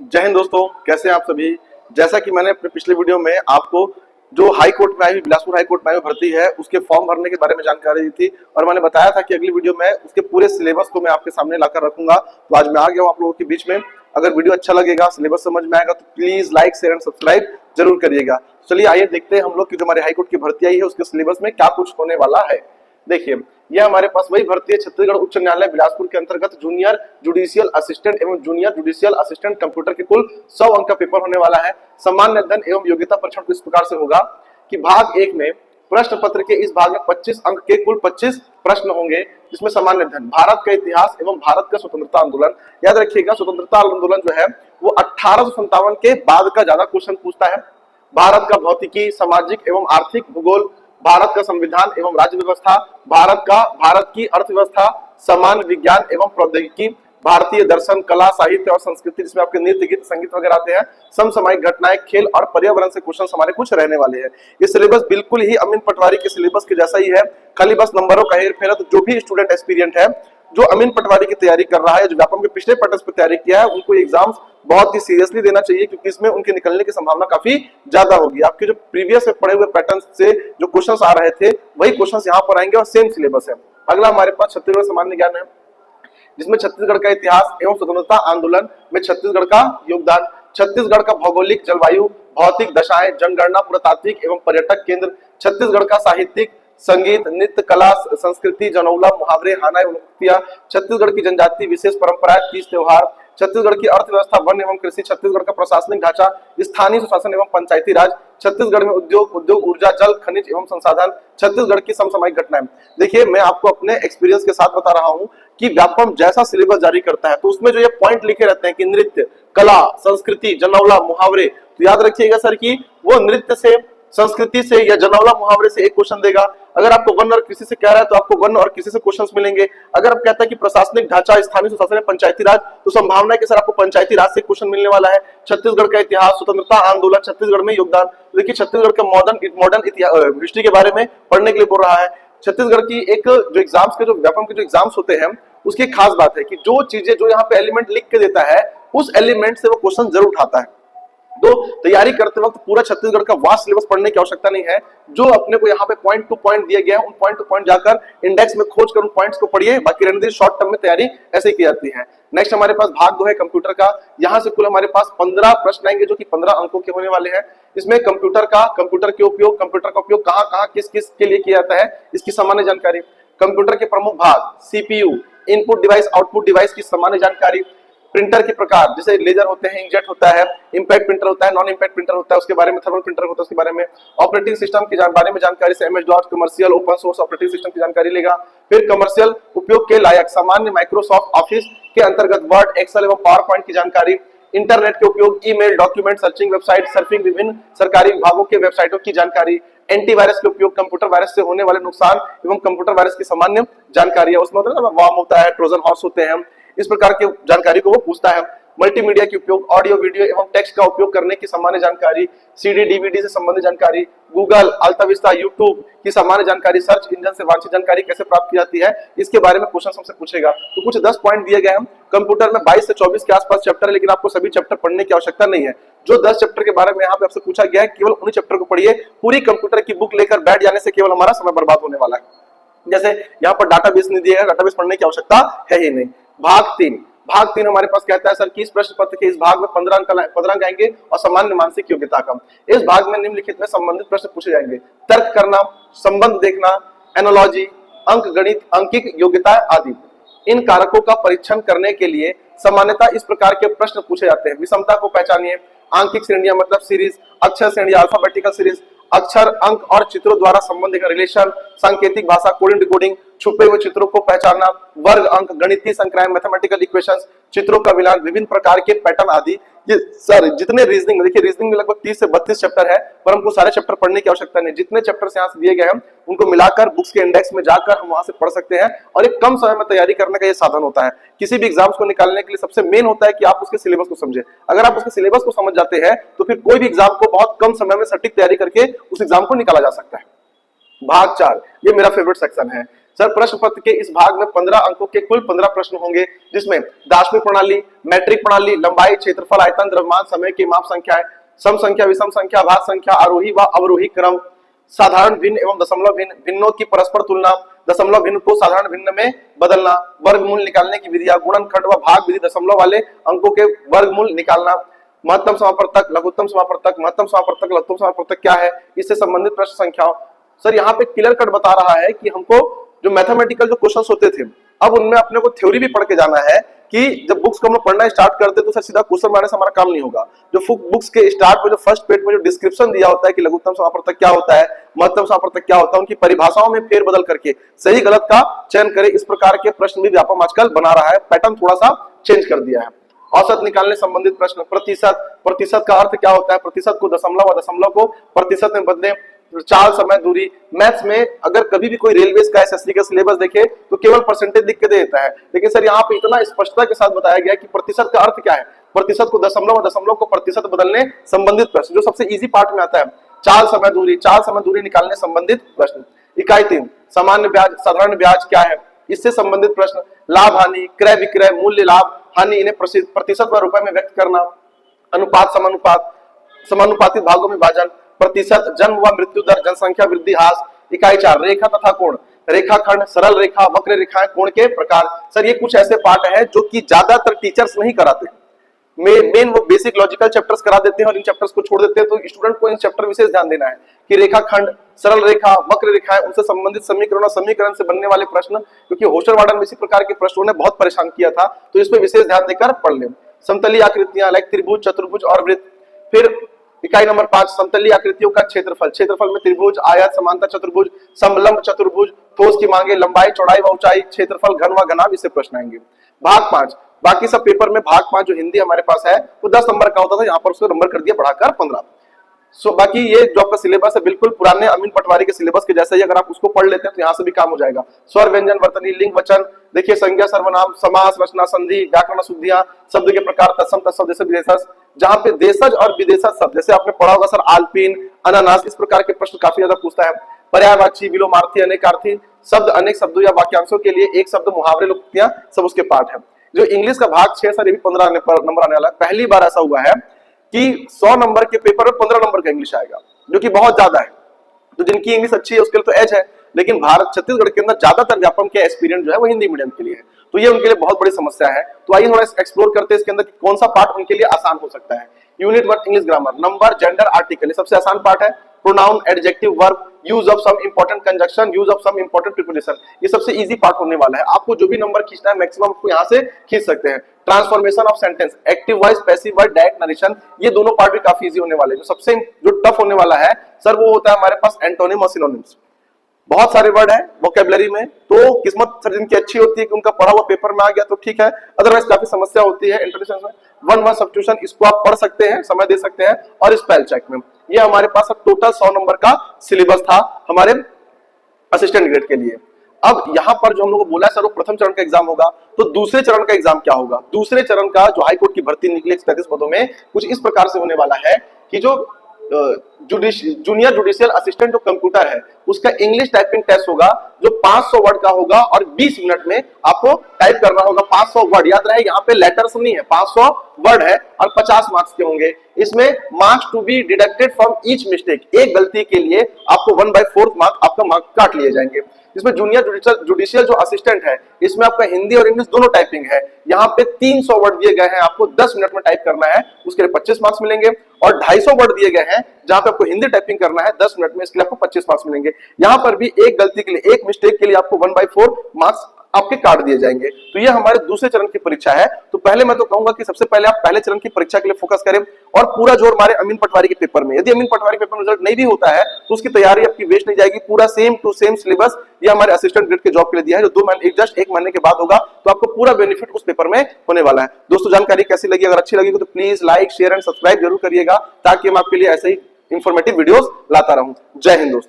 जय हिंद दोस्तों, कैसे हैं आप सभी। जैसा कि मैंने अपने पिछले वीडियो में आपको जो हाई कोर्ट में आई बिलासपुर हाई कोर्ट में आई भर्ती है उसके फॉर्म भरने के बारे में जानकारी दी थी और मैंने बताया था कि अगली वीडियो में उसके पूरे सिलेबस को मैं आपके सामने लाकर रखूंगा। तो आज मैं आ गया हूं आप लोगों के बीच में। अगर वीडियो अच्छा लगेगा, सिलेबस समझ में आएगा तो please like share and subscribe जरूर करिएगा। चलिए आइए देखते हैं हम लोग की जो हमारे हाईकोर्ट की भर्ती आई है उसके सिलेबस में क्या कुछ होने वाला है। देखिए, यह हमारे पास वही भर्ती है छत्तीसगढ़ उच्च न्यायालय बिलासपुर के अंतर्गत जूनियर जुडिशियल असिस्टेंट एवं जूनियर जुडिशियल असिस्टेंट कंप्यूटर के कुल 100 अंक का पेपर होने वाला है। सामान्य अध्ययन एवं योग्यता परीक्षण इस प्रकार से होगा कि भाग 1 में प्रश्न पत्र के इस भाग में 25 अंक के कुल 25 प्रश्न होंगे, जिसमें सामान्य अध्ययन, भारत का इतिहास एवं भारत का स्वतंत्रता आंदोलन। याद रखिएगा, स्वतंत्रता आंदोलन जो है वो 1857 के बाद का ज्यादा क्वेश्चन पूछता है। भारत का भौतिकी, सामाजिक एवं आर्थिक भूगोल, भारत का संविधान एवं राज्य व्यवस्था, भारत की अर्थव्यवस्था, सामान्य विज्ञान एवं प्रौद्योगिकी, भारतीय दर्शन, कला, साहित्य और संस्कृति, जिसमें आपके नृत्य, गीत, संगीत वगैरह आते हैं, समसामयिक घटनाएं, खेल और पर्यावरण से क्वेश्चन हमारे कुछ रहने वाले हैं। ये सिलेबस बिल्कुल ही अमीन पटवारी के सिलेबस के जैसा ही है, खाली बस नंबरों का हेरफेर है। तो जो भी स्टूडेंट एक्सपीरियंट है, जो अमीन पटवारी की तैयारी कर रहा है, जो व्यापम के पिछले पैटर्न पर तैयारी किया है, उनको एग्जाम्स बहुत ही सीरियसली देना चाहिए, क्योंकि इसमें उनके निकलने की संभावना काफी ज्यादा होगी। आपके जो प्रीवियस में पढ़े हुए पैटर्न से जो क्वेश्चंस आ रहे थे वही क्वेश्चंस यहाँ पर आएंगे और सेम सिलेबस है। अगला हमारे पास छत्तीसगढ़ सामान्य ज्ञान है, जिसमें छत्तीसगढ़ का इतिहास एवं स्वतंत्रता आंदोलन में छत्तीसगढ़ का योगदान, छत्तीसगढ़ का भौगोलिक, जलवायु, भौतिक दशाएं, जनगणना, पुरातात्विक एवं पर्यटक केंद्र, छत्तीसगढ़ का साहित्यिक, संगीत, नृत्य, कला, संस्कृति, जनौला, मुहावरे, हाना एवं उक्तियां, छत्तीसगढ़ की जनजाति विशेष परंपराएं, तीज त्योहार, छत्तीसगढ़ की अर्थव्यवस्था, वन एवं कृषि, छत्तीसगढ़ का प्रशासनिक ढांचा, स्थानीय सुशासन एवं पंचायती राज, छत्तीसगढ़ में उद्योग, ऊर्जा, जल, खनिज एवं संसाधन, छत्तीसगढ़ की समसामयिक घटनाएं। देखिए, मैं आपको अपने एक्सपीरियंस के साथ बता रहा हूं कि व्यापम जैसा सिलेबस जारी करता है तो उसमें जो ये पॉइंट लिखे रहते हैं कि नृत्य, कला, संस्कृति, जनौला, मुहावरे, तो याद रखिएगा सर कि वो नृत्य से, संस्कृति से या जनौला, मुहावरे से एक क्वेश्चन देगा। अगर आपको वन और कृषि से कह रहा है तो आपको वन और कृषि से क्वेश्चंस मिलेंगे। अगर आप कहता है कि प्रशासनिक ढांचा, स्थानीय सुशासन, पंचायती राज, तो संभावना है कि सर आपको पंचायती राज से क्वेश्चन मिलने वाला है। छत्तीसगढ़ का इतिहास, स्वतंत्रता आंदोलन, छत्तीसगढ़ में योगदान, देखिए छत्तीसगढ़ का मॉडर्न हिस्ट्री के बारे में पढ़ने के लिए बोल रहा है। छत्तीसगढ़ की एक जो एग्जाम्स के जो व्यापम के जो एग्जाम्स होते हैं उसकी खास बात है कि जो चीजें जो यहाँ पे एलिमेंट लिख के देता है उस एलिमेंट से वो क्वेश्चन जरूर उठाता है। तो तैयारी करते वक्त पूरा छत्तीसगढ़ का वास्ट सिलेबस पढ़ने की आवश्यकता नहीं है। जो अपने को यहाँ पे पॉइंट टू पॉइंट दिया गया है उन पॉइंट टू पॉइंट जाकर इंडेक्स में खोज कर उन पॉइंट्स को पढ़िए। बाकी रहने दीजिए, शॉर्ट टर्म में तैयारी ऐसे ही की जाती है। नेक्स्ट हमारे पास भाग 2 है कंप्यूटर का। यहाँ से कुल हमारे पास 15 प्रश्न आएंगे जो कि 15 अंकों के होने वाले हैं। इसमें कंप्यूटर के उपयोग, कंप्यूटर का उपयोग कहाँ कहाँ किस किस के लिए किया जाता है, इसकी सामान्य जानकारी, कंप्यूटर के प्रमुख भाग, CPU, input device, output device की सामान्य जानकारी, प्रिंटर के प्रकार, जैसे लेजर होते हैं, इंकजेट होता है, इंपैक्ट प्रिंटर होता है, नॉन इंपैक्ट प्रिंटर होता है, उसके बारे में, थर्मल प्रिंटर होता है उसके बारे में, ऑपरेटिंग सिस्टम के बारे में जानकारी से MS dot, commercial, open source operating system की जानकारी लेगा। फिर कमर्शियल उपयोग के लायक सामान्य माइक्रोसॉफ्ट ऑफिस के अंतर्गत वर्ड, एक्सेल एवं पावर पॉइंट की जानकारी, इंटरनेट के उपयोग, email, document searching, website surfing, विभिन्न सरकारी विभागों के वेबसाइटों की जानकारी, एंटीवायरस के उपयोग, कंप्यूटर वायरस से होने वाले नुकसान एवं कंप्यूटर वायरस की सामान्य जानकारी है। उसमें मतलब वार्म होता है, ट्रोजन हॉर्स होते हैं, इस प्रकार की जानकारी को वो पूछता है। मल्टीमीडिया के उपयोग, ऑडियो, वीडियो एवं टेक्स्ट का उपयोग करने की सामान्य जानकारी, सीडी, डीवीडी से संबंधित जानकारी, गूगल, अल्ताविस्ता, यूट्यूब की सामान्य जानकारी, सर्च इंजन से वांछित जानकारी कैसे प्राप्त की जाती है, इसके बारे में क्वेश्चन हमसे पूछेगा। तो कुछ 10 पॉइंट दिए गए हैं। कंप्यूटर में 22 से 24 के आसपास चैप्टर है, लेकिन आपको सभी चैप्टर पढ़ने की आवश्यकता नहीं है। जो 10 चैप्टर के बारे में यहाँ पे आपसे पूछा गया है, केवल उन्हीं चैप्टर को पढ़िए। पूरी कंप्यूटर की बुक लेकर बैठ जाने से केवल हमारा समय बर्बाद होने वाला है। जैसे यहाँ पर डाटाबेस नहीं दिया है, डाटाबेस पढ़ने की आवश्यकता है ही नहीं। भाग 3 हमारे पास कहता है सर कि इस प्रश्न पत्र के इस भाग में 15 अंक आएंगे और सामान्य मानसिक योग्यता का। इस भाग में निम्नलिखित में संबंधित प्रश्न पूछे जाएंगे: तर्क करना, संबंध देखना, एनालॉजी, अंक गणित, अंकिक योग्यता आदि। इन कारकों का परीक्षण करने के लिए सामान्यतः इस प्रकार के प्रश्न पूछे जाते हैं: विषमता को पहचानिए, आंकिक श्रेणियां मतलब सीरीज, अक्षर श्रेणी अल्फाबेटिकल सीरीज, अक्षर, अंक और चित्रों द्वारा संबंध का रिलेशन, सांकेतिक भाषा, कोडिंग डिकोडिंग, छुपे हुए चित्रों को पहचानना, वर्ग अंक, गणितीय संक्रांत, मैथमेटिकल इक्वेशंस, चित्रों का मिलान, विभिन्न प्रकार के पैटर्न आदि। ये सर जितने रीजनिंग, देखिए रीजनिंग में लगभग 30 से 32 चैप्टर है, पर हमको सारे चैप्टर पढ़ने की आवश्यकता नहीं। जितने चैप्टर यहाँ से दिए गए हैं उनको मिलाकर बुक्स के इंडेक्स में जाकर हम वहां से पढ़ सकते हैं और एक कम समय में तैयारी करने का ये साधन होता है। किसी भी एग्जाम्स को निकालने के लिए सबसे मेन होता है कि आप उसके सिलेबस को समझे। अगर आप उसके सिलेबस को समझ जाते हैं तो फिर कोई भी एग्जाम को बहुत कम समय में सटीक तैयारी करके उस एग्जाम को निकाला जा सकता है। भाग 4 ये मेरा फेवरेट सेक्शन है। सर प्रश्न पत्र के इस भाग में 15 अंकों के कुल 15 प्रश्न होंगे, जिसमें दार्शनिक प्रणाली, मैट्रिक प्रणाली, लंबाई, क्षेत्रफल, आयतन, द्रव्यमान, समय की माप संख्याएं, सम संख्या, विषम संख्या, भाज्य संख्या, आरोही व अवरोही क्रम, साधारण भिन्न एवं दशमलव भिन्न, भिन्नों की परस्पर तुलना, दशमलव भिन्न को साधारण भिन्न में बदलना, वर्गमूल निकालने की विधियां, गुणनखंड व भाग विधि, दशमलव वाले अंकों के वर्गमूल निकालना, महत्तम समापवर्तक, लघुत्तम समापवर्तक, महत्तम समापवर्तक, लघुत्तम समापवर्तक क्या है, इससे संबंधित प्रश्न संख्याओं। सर यहाँ पे क्लियर कट बता रहा है कि हमको जो मैथमेटिकल जो क्वेश्चंस होते थे, अब उनमें अपने को थ्योरी भी पढ़ के जाना है कि जब बुक्स को हम लोग पढ़ना स्टार्ट करते तो सर सीधा क्वेश्चन बनाने से हमारा काम नहीं होगा। जो बुक्स के स्टार्ट में जो फर्स्ट पेज में जो डिस्क्रिप्शन दिया होता है कि लघुत्तम समापवर्तक क्या होता है, महत्तम समापवर्तक क्या होता है, उनकी परिभाषाओं में फेरबदल करके सही गलत का चयन करें, इस प्रकार के प्रश्न भी व्यापम आजकल बना रहा है, पैटर्न थोड़ा सा चेंज कर दिया है। औसत निकालने संबंधित प्रश्न, प्रतिशत, प्रतिशत का अर्थ क्या होता है, प्रतिशत को दशमलव और दशमलव को प्रतिशत में बदलें, चाल, समय, दूरी। मैथ्स में अगर कभी भी कोई रेलवे का एसएससी का सिलेबस देखे तो केवल परसेंटेज लिख के दे देता है, लेकिन सर यहाँ पे इतना स्पष्टता के साथ बताया गया कि प्रतिशत का अर्थ क्या है, प्रतिशत को दशमलव और दशमलव को प्रतिशत बदलने संबंधित प्रश्न, जो सबसे इजी पार्ट में आता है। चाल, समय, दूरी, चाल, समय, दूरी निकालने संबंधित प्रश्न। इकाई 3 सामान्य ब्याज, साधारण ब्याज क्या है, इससे संबंधित प्रश्न। लाभ हानि, क्रय विक्रय, मूल्य लाभ हानि, इन्हें प्रतिशत व रुपए में व्यक्त करना। अनुपात, समानुपात, समानुपातित भागों में विभाजन, प्रतिशत, जन्म व मृत्यु दर, जनसंख्या वृद्धि ह्रास। इकाई 4 रेखा तथा कोण, रेखाखंड, सरल रेखा, वक्र रेखाएं, कोण के प्रकार। सर ये कुछ ऐसे पार्ट है जो कि ज्यादातर टीचर्स नहीं कराते, मेन वो बेसिक लॉजिकल चैप्टर्स करा देते हैं और इन चैप्टर्स को छोड़ देते हैं। तो स्टूडेंट को इन चैप्टर विशेष ध्यान देना है कि रेखाखंड, सरल रेखा, वक्र रेखाएं, उनसे संबंधित समीकरण और समीकरण से बनने वाले प्रश्न, क्योंकि होस्टर वार्डन में इसी प्रकार के प्रश्नों ने बहुत परेशान किया था, तो इसमें विशेष ध्यान देकर पढ़ लें। समतलीय आकृतियां लाइक त्रिभुज, चतुर्भुज और वृत्त। फिर इकाई नंबर 5 समतलीय आकृतियों का क्षेत्रफल, क्षेत्रफल में त्रिभुज, आयत, समांतर चतुर्भुज, समलंब चतुर्भुज, ठोस की मांगे, लंबाई, चौड़ाई व ऊंचाई, क्षेत्रफल, घन व घनाभ, इससे प्रश्न आएंगे। भाग 5, बाकी सब पेपर में भाग 5 जो हिंदी हमारे पास है वो 10 नंबर का होता था, यहाँ पर उसको नंबर कर दिया बढ़ाकर 15। बाकी ये जो आपका सिलेबस है बिल्कुल पुराने अमीन पटवारी के सिलेबस के जैसा ही, अगर आप उसको पढ़ लेते हैं तो यहाँ से भी काम हो जाएगा। स्वर, व्यंजन, वर्तनी, लिंग, वचन, देखिए संज्ञा, सर्वनाम, समास, रचना, संधि, व्याकरण शुद्धियां, शब्द के प्रकार, तत्सम, तत्सम, जैसे विदेशज, जहाँ पे देशज और विदेशज शब्द, जैसे आपने पढ़ा होगा सर आल्पिन, अनानास, इस प्रकार के प्रश्न काफी ज्यादा पूछता है। पर्यायवाची, विलोमार्थी, अनेकार्थी शब्द, अनेक शब्दों या वाक्यांशों के लिए एक शब्द, मुहावरे, लोकोक्तियां, सब उसके पार्ट है। जो इंग्लिश का भाग 6 सर ये भी 15 नंबर आने वाला है। पहली बार ऐसा हुआ है कि 100 नंबर के पेपर में 15 नंबर का इंग्लिश आएगा, जो कि बहुत ज्यादा है। तो जिनकी इंग्लिश अच्छी है उसके लिए तो एज है, लेकिन भारत छत्तीसगढ़ के अंदर ज्यादातर व्यापम के एक्सपीरियंस जो है वो हिंदी मीडियम के लिए है, तो ये उनके लिए बहुत बड़ी समस्या है। तो आइए थोड़ा एक्सप्लोर करते हैं इसके अंदर कौन सा पार्ट उनके लिए आसान हो सकता है। Unit 1 English grammar, number, gender, article, सबसे आसान पार्ट है। Pronoun, adjective, verb, use of some important conjunction, use of some important preposition, ये सबसे इजी पार्ट होने वाला है। आपको जो भी नंबर खींचना है मैक्सिमम आपको यहाँ से खींच सकते हैं। Transformation of sentence, active voice, passive voice, direct narration, ये दोनों पार्ट भी काफी इजी होने वाले हैं। जो सबसे जो टफ होने वाला है सर वो होता है हमारे पास एंटोनिम और सिनोनिम्स। बहुत सारे वर्ड है वोकेबलरी में, तो किस्मत सर जिनकी अच्छी होती है कि उनका पढ़ा हुआ पेपर में आ गया तो ठीक है, अदरवाइज काफी समस्या होती है इंटरनेशनल में। वन वर्ड सब्स्टिट्यूशन, इसको आप पढ़ सकते हैं, समय दे सकते हैं। और स्पेल चेक में ये हमारे पास टोटल 100 नंबर का सिलेबस था हमारे असिस्टेंट ग्रेड के लिए। अब यहाँ पर जो हम लोग को बोला सर वो प्रथम चरण का एग्जाम होगा, तो दूसरे चरण का एग्जाम क्या होगा? दूसरे चरण का जो हाईकोर्ट की भर्ती निकली 133 पदों में, कुछ इस प्रकार से होने वाला है कि जो जूनियर जुडिशियल असिस्टेंट जो कंप्यूटर है उसका इंग्लिश टाइपिंग टेस्ट होगा, जो 500 वर्ड का होगा और 20 मिनट में आपको टाइप करना होगा 500 वर्ड। याद रहे यहाँ पे लेटर्स नहीं है, 500 वर्ड है और 50 मार्क्स के होंगे। इसमें marks to be deducted from each mistake, एक गलती के लिए आपको 1/4 मार्क आपका मार्क काट लिए जाएंगे। इसमें जूनियर जुडिशियल जो असिस्टेंट है इसमें आपका हिंदी और इंग्लिश दोनों टाइपिंग है। यहाँ पे 300 वर्ड दिए गए हैं, आपको 10 मिनट में टाइप करना है, उसके लिए 25 मार्क्स मिलेंगे। और 250 वर्ड दिए गए हैं जहां पे आपको हिंदी टाइपिंग करना है 10 मिनट में, इसके लिए आपको 25 मार्क्स मिलेंगे। यहाँ पर भी एक गलती के लिए, एक मिस्टेक के लिए आपको 1/4 मार्क्स आपके काट दिए जाएंगे। तो ये हमारे दूसरे चरण की परीक्षा है। तो पहले मैं तो कहूंगा कि सबसे पहले आप पहले चरण की परीक्षा के लिए फोकस करें और पूरा जोर मारे अमीन पटवारी के पेपर में। यदि अमीन पटवारी पेपर में रिजल्ट नहीं भी होता है तो उसकी तैयारी आपकी वेस्ट नहीं जाएगी। पूरा सेम टू सेम सिलेबस ये हमारे असिस्टेंट ग्रेड के जॉब के लिए दिया है, जो 2 महीने जस्ट 1 महीने के बाद होगा, तो आपको पूरा बेनिफिट उस पेपर में होने वाला है। दोस्तों जानकारी कैसी लगी? अगर अच्छी लगी तो please like, share and subscribe जरूर करिएगा, ताकि हम आपके लिए ऐसे ही इंफॉर्मेटिव वीडियोस लाता रहूं। जय हिंद दोस्तों।